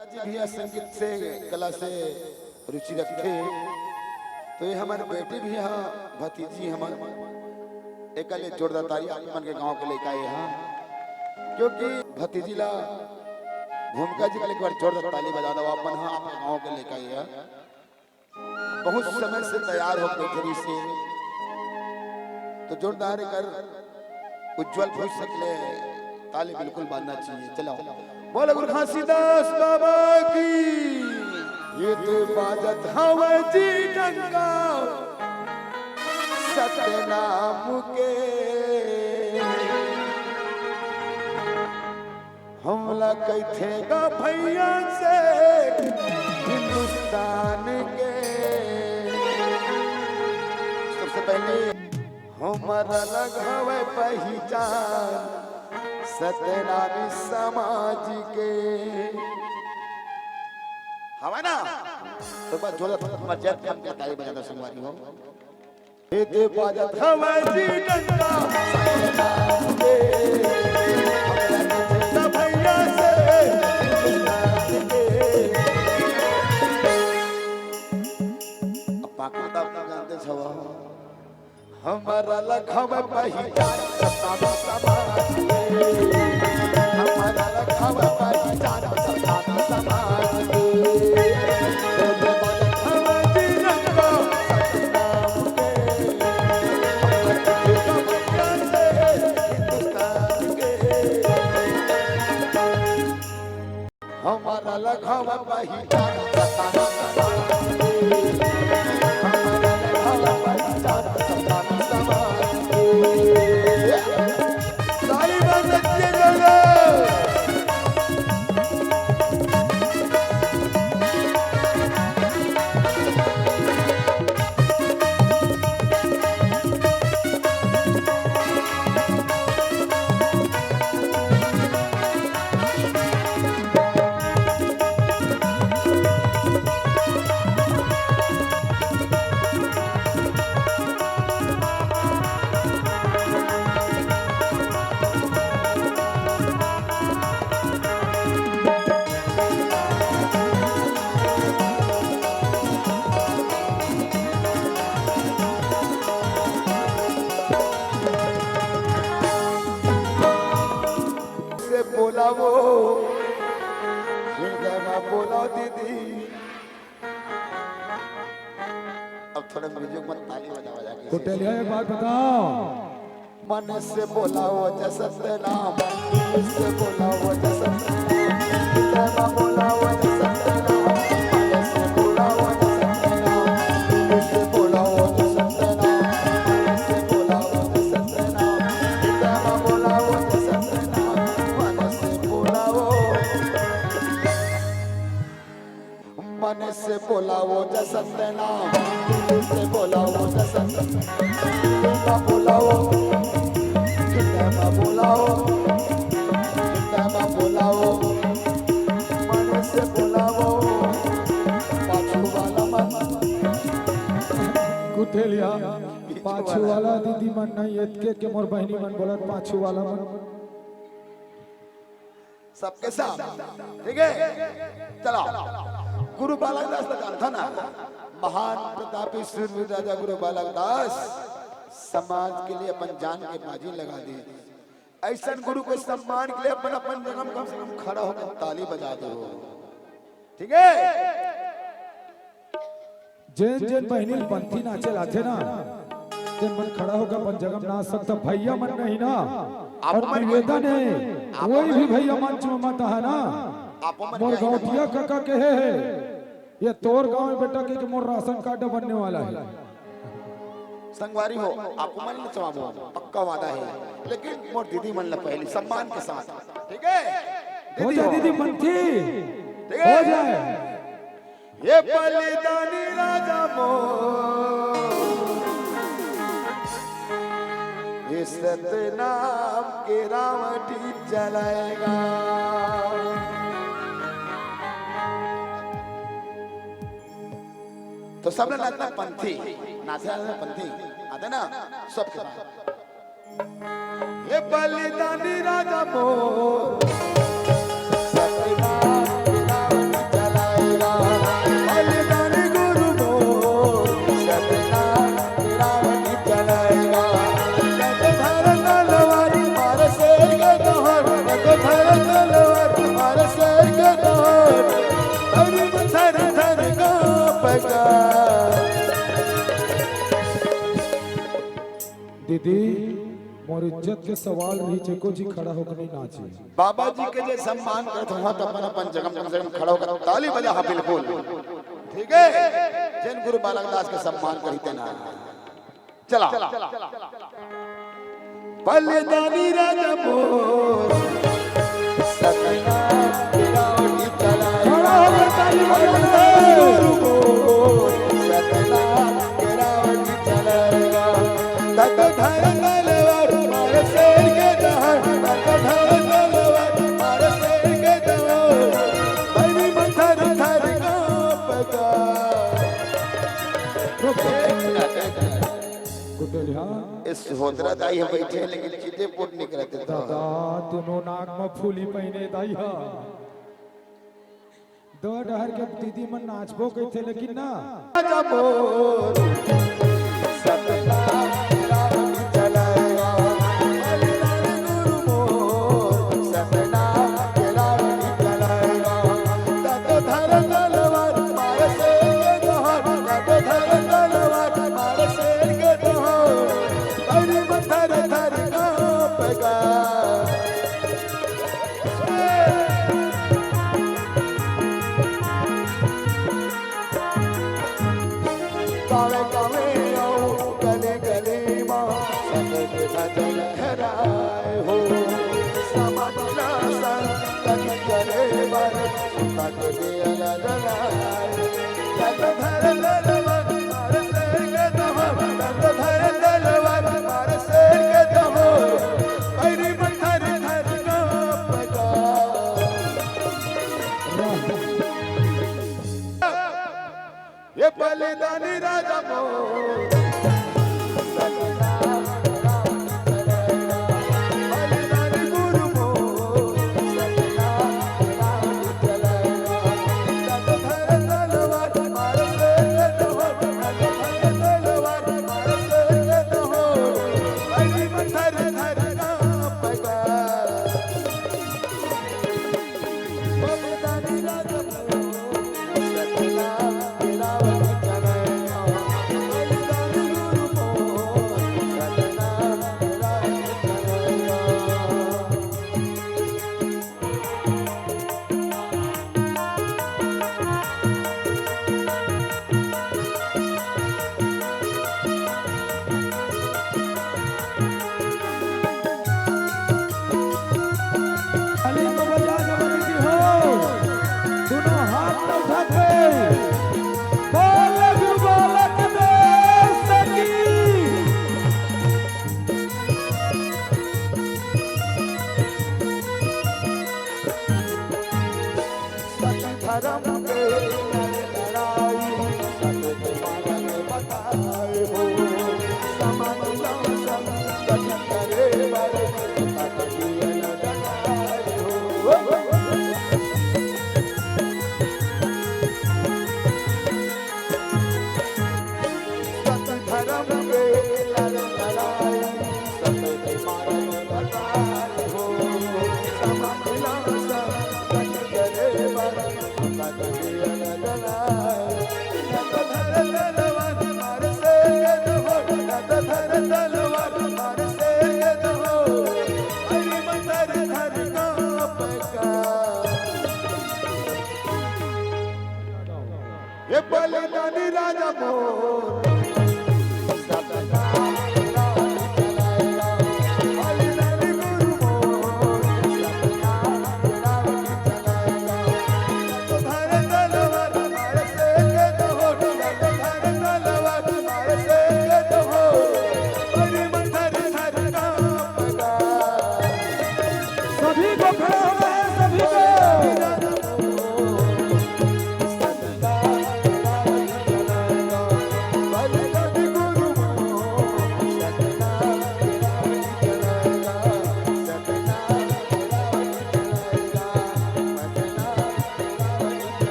जी भैया संगीत से कला से रुचि रखते तो ये हमारे बेटे भी यहाँ भतीजी हमारे एक जोरदार ताली अपन के गांव के लेकर आए यहाँ क्योंकि भतीजी ला भूमिका जी का एक बार जोरदार ताली बजा दो अपन हाँ अपने गांव के लेकर आए हैं बहुत समय से तैयार हो बैठे से तो जोरदार कर उज्जवल भविष्य सकले ताली बिल्कुल बांधना चाहिए। चलो बोले गुरु घासीदास बाबा की ये तो बाजत हवा जी डंका सतनाम के हमला कैथेगा भैया से हिंदुस्तान के। सबसे पहले हमारा लगावे पहचान सत्यनामी समाज के हवा ना तो बस जोर मर्याद कम करता है बजाता संगवारी हो ये दे बाजत हवा जी डंका सत्यनाम के सब भैया से अब पाक तो आप जानते छो हमारा लखवा पहचान सत्ता समाज के हमारा लखवा पहचान सत्ता समाज के हमारा जिंदा सत्नाम के हिंदुस्तान के हमारा लखवा पहचान सत्ता समाज के हमारा लखवा पहचान बोलावो बोलो दीदी अब थोड़ा म्यूजिक मत ताली बजा के कुटेलिया एक बात बताओ मन से बोलाओ जैसा तेरा मन से बोलाओ जैसा तेरा बोलाओ जैसा तेरा मन से बोलाओ जैसा तेरा मन से बोलाओ जैसा तेरा मन से बोलाओ जैसा तेरा तेरा बोलाओ जैसा तेरा मन से बोलाओ मन से बोलाओ जैसा तेरा दिल से बोलाओ जैसा तेरा बोलाओ बोलाओ बोलाओ मन से बोलाओ पाछू वाला मन कुटेलिया पाछू वाला दीदी मन नहीं एतके के मोर बहनी मन बोलत पाछू वाला मन सबके साथ ठीक है। चलो गुरु बालक दास का था ना महान प्रतापी सूर्य राजा गुरु बालक दास समाज के लिए अपन जान के बाजी लगा दी। ऐसा गुरु के सम्मान के लिए अपन अपन जन्म कम से कम खड़ा होकर ताली बजा दो ठीक है। जेन जेन बहनी पंथी नाचे लाथे ना तेन मन खड़ा होकर अपन जगम नाच सकता भैया मन नहीं ना और निवेदन है कोई भी भैया मन मत है ना मोर गौतिया काका के है ये तोर गांव में बेटा के मोर राशन कार्ड बनने वाला है संगवारी हो आपको मन ले चवाबो पक्का वादा है लेकिन मोर दीदी मन ले पहली सम्मान के साथ ठीक है। हो जाए दीदी मंथी हो जाए ये बलिदानी राजा मो ये सतनाम के रावटी चलाएगा तो सबने नाचना पंथी नाचना पंथी आते ना सबके ये बलिदानी राजा मोर सत्यनारायण पका। दीदी मोर इज्जत के सवाल रही चेको जी खड़ा होकर नहीं नाची। बाबा जी के जे सम्मान करत हुआ तो अपन अपन जगह खड़ा होकर ताली बजा। हाँ बिल्कुल ठीक है। जैन गुरु बालक दास के सम्मान करीते ना। चला बलिदानी राजा मोर सतना तेरा ओटी चला। खड़ा होकर ताली बजा। सतना तेरा ओटी चला। तक धर तलवार मार शेर के दहाड़। तक धर तलवार मार शेर के दहाड़। बड़ी मथर थर कांपता। कुटेलिया इस होतरा दाई हम बैठे लेकिन चीते पोट नहीं करते। दादा दोनों नाक में फूली पहने दाई हा। दो डहर के दीदी मन नाचबो कहते लेकिन ना। राजा मोर सतना तेरा ओटी चलाएगा। बलिदानी गुरु मोर सतना तेरा ओटी चलाएगा। तक धर तलवार मार शेर के दहाड़। तक धर तलवार मार शेर के दहाड़। बड़ी मथर थर कांपता। गावे गावे आओ गले गले माँ सतत भजन लहराए हो। समाधना संग करे बर तक दिया जलाए। तक धर तलवार मार शेर के दहाड़। तक धर तलवार मार शेर के दहाड़। बड़ी मथर थर कांपता। ये बलिदानी राजा मोर सतना तेरा ओटी चलाएगा। बलिदानी गुरु मोर सतना तेरा ओटी चलाएगा। तक धर तलवार मार शेर के दहाड़। तक धर तलवार मार शेर के दहाड़। बड़ी मथर थर कांपता। बलिदानी राजा मोर सतना तेरा ओटी चलाएगा। बलिदानी गुरु मोर सतना तेरा ओटी चलाएगा। ताली को बजा जवानी की हो। दोनों हाथ में उठा के बालक बालक देश की। सत धर्म के लड़ाई सत मानन बताए हो। समाधना संग करे बर तक दिया जलाए हो। सत धर्म के लड़ाई सत मानन बताए हो। समाधना संग करे बर तक दिया जलाए। तक धर तलवार मार शेर के दहाड़। तक धर तलवार मार शेर के दहाड़। बड़ी मथर थर कांपता। ये बलिदानी राजा मोर